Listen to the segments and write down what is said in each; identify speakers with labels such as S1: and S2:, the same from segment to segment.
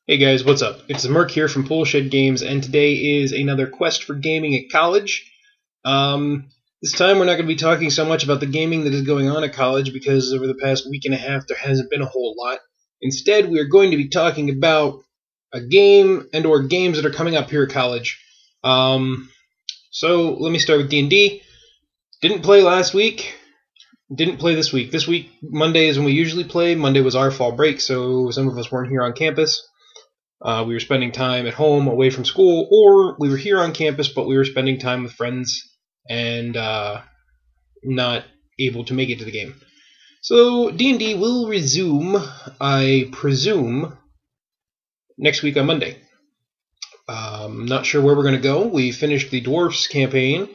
S1: Hey guys, what's up? It's Merc here from Poolshed Games, and today is another quest for gaming at college. This time we're not going to be talking so much about the gaming that is going on at college because over the past week and a half there hasn't been a whole lot. Instead, we are going to be talking about a game and or games that are coming up here at college. So let me start with D&D. Didn't play last week. Didn't play this week. This week, Monday is when we usually play. Monday was our fall break, so some of us weren't here on campus. We were spending time at home away from school, or we were here on campus, but we were spending time with friends and not able to make it to the game. So D&D will resume, I presume, next week on Monday. Not sure where we're going to go. We finished the Dwarfs campaign.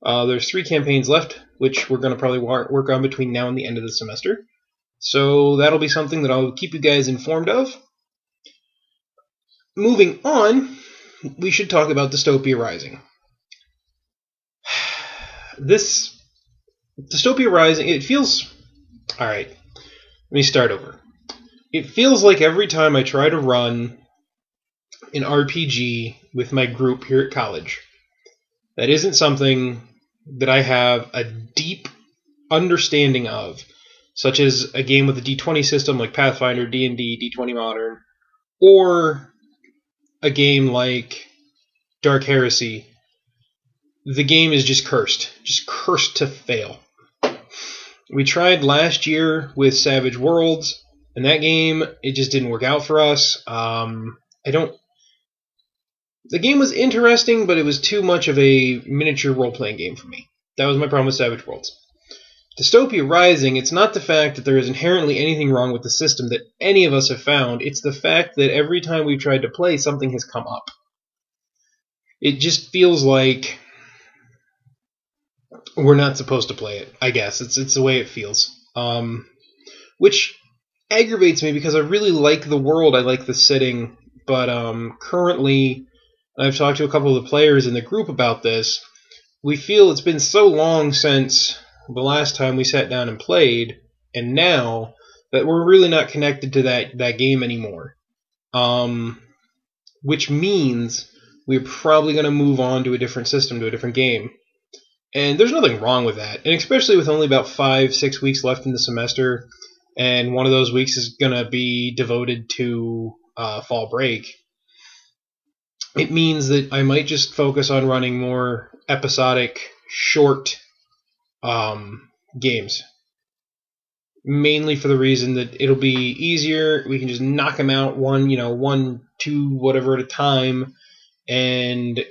S1: There's 3 campaigns left, which we're going to probably work on between now and the end of the semester. So that'll be something that I'll keep you guys informed of. Moving on, we should talk about Dystopia Rising. This Dystopia Rising, it feels... Alright, let me start over. It feels like every time I try to run an RPG with my group here at college, that isn't something that I have a deep understanding of, such as a game with a D20 system like Pathfinder, D&D, D20 Modern, or a game like Dark Heresy. The game is just cursed to fail. We tried last year with Savage Worlds, and that game, it just didn't work out for us. The game was interesting, but it was too much of a miniature role-playing game for me. That was my problem with Savage Worlds. Dystopia Rising, it's not the fact that there is inherently anything wrong with the system that any of us have found. It's the fact that every time we've tried to play, something has come up. It just feels like we're not supposed to play it, I guess. It's the way it feels. Which aggravates me because I really like the world, I like the setting, but currently, I've talked to a couple of the players in the group about this, we feel it's been so long since the last time we sat down and played, and now that we're really not connected to that game anymore. Which means we're probably going to move on to a different system, to a different game. And there's nothing wrong with that, and especially with only about 5-6 weeks left in the semester, and one of those weeks is going to be devoted to fall break. It means that I might just focus on running more episodic, short games, mainly for the reason that it'll be easier. We can just knock them out one, two, whatever at a time. And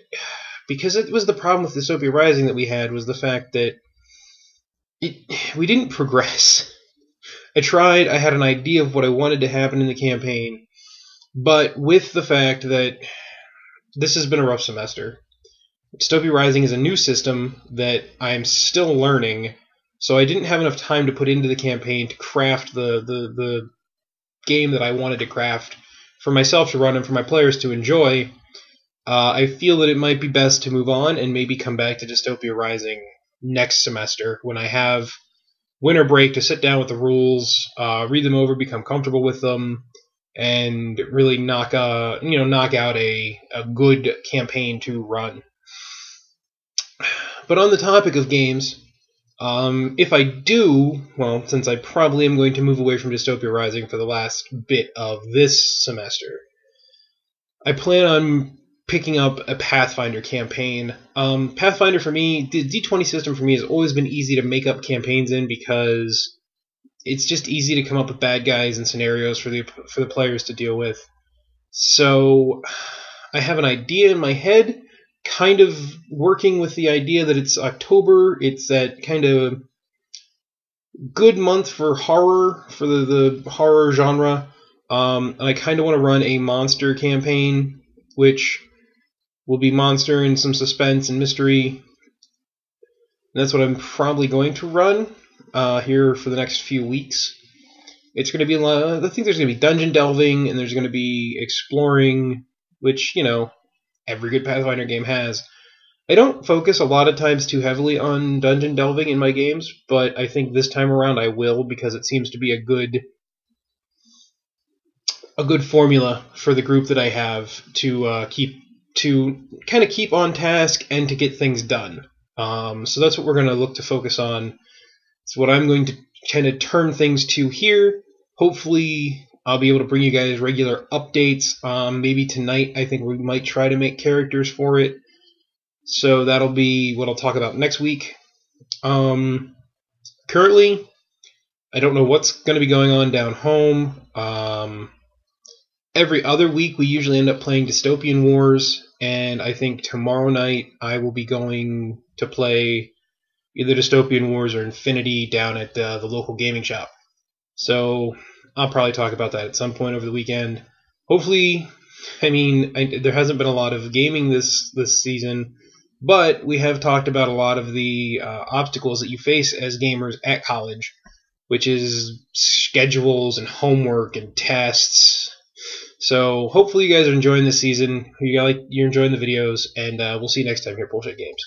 S1: because it was the problem with Dystopia Rising that we had, was the fact that we didn't progress. I had an idea of what I wanted to happen in the campaign, but with the fact that this has been a rough semester, Dystopia Rising is a new system that I'm still learning, so I didn't have enough time to put into the campaign to craft the game that I wanted to craft for myself to run and for my players to enjoy. I feel that it might be best to move on and maybe come back to Dystopia Rising next semester when I have winter break to sit down with the rules, read them over, become comfortable with them, and really knock out a good campaign to run. But on the topic of games, if I do, well, since I probably am going to move away from Dystopia Rising for the last bit of this semester, I plan on picking up a Pathfinder campaign. Pathfinder for me, the D20 system for me has always been easy to make up campaigns in because it's just easy to come up with bad guys and scenarios for the players to deal with. So I have an idea in my head, kind of working with the idea that it's October. It's that kind of good month for horror, for the horror genre. And I kind of want to run a monster campaign, which will be monster and some suspense and mystery. And that's what I'm probably going to run here for the next few weeks. It's going to be a lot. I think there's going to be dungeon delving, and there's going to be exploring, which, every good Pathfinder game has. I don't focus a lot of times too heavily on dungeon delving in my games, but I think this time around I will, because it seems to be a good a good formula for the group that I have to keep on task and to get things done. So that's what we're going to look to focus on. It's what I'm going to kind of turn things to here. Hopefully, I'll be able to bring you guys regular updates. Maybe tonight, I think we might try to make characters for it. So that'll be what I'll talk about next week. Currently, I don't know what's going to be going on down home. Every other week, we usually end up playing Dystopian Wars, and I think tomorrow night I will be going to play either Dystopian Wars or Infinity down at the local gaming shop. So I'll probably talk about that at some point over the weekend. Hopefully, there hasn't been a lot of gaming this season, but we have talked about a lot of the obstacles that you face as gamers at college, which is schedules and homework and tests. So hopefully you guys are enjoying this season. You're enjoying the videos, and we'll see you next time here at Bullshit Games.